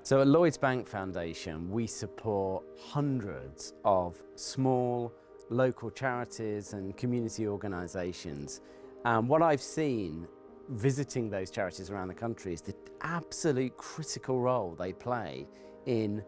So at Lloyds Bank Foundation, we support hundreds of small local charities and community organisations. And what I've seen visiting those charities around the country is the absolute critical role they play in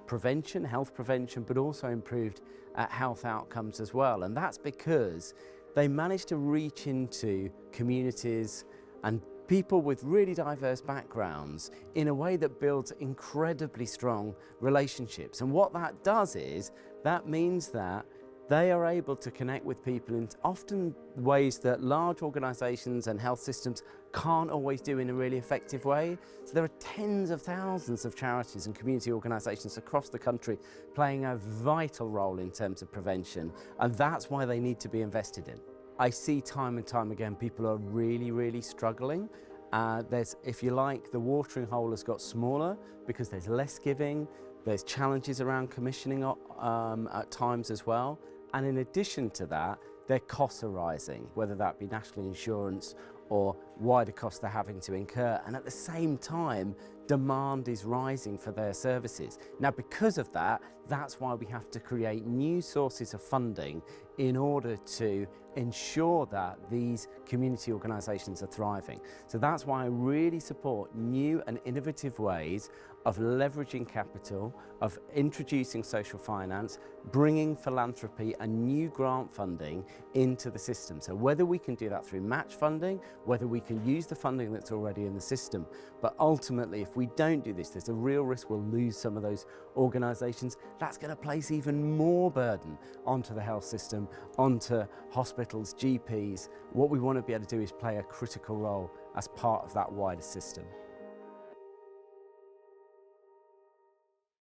prevention, health prevention, but also improved health outcomes as well. And that's because they manage to reach into communities and people with really diverse backgrounds in a way that builds incredibly strong relationships. And what that does is, that means that they are able to connect with people in often ways that large organisations and health systems can't always do in a really effective way. So there are tens of thousands of charities and community organisations across the country playing a vital role in terms of prevention, and that's why they need to be invested in. I see time and time again people are really struggling. If you like, the watering hole has got smaller because there's less giving, there's challenges around commissioning at times as well. And in addition to that, their costs are rising, whether that be national insurance or wider costs they're having to incur. And at the same time, demand is rising for their services. Now, because of that, that's why we have to create new sources of funding in order to ensure that these community organisations are thriving. So that's why I really support new and innovative ways of leveraging capital, of introducing social finance, bringing philanthropy and new grant funding into the system. So whether we can do that through match funding, whether we can use the funding that's already in the system, but ultimately if we don't do this, there's a real risk we'll lose some of those organisations. That's going to place even more burden onto the health system, onto hospitals, GPs. What we want to be able to do is play a critical role as part of that wider system.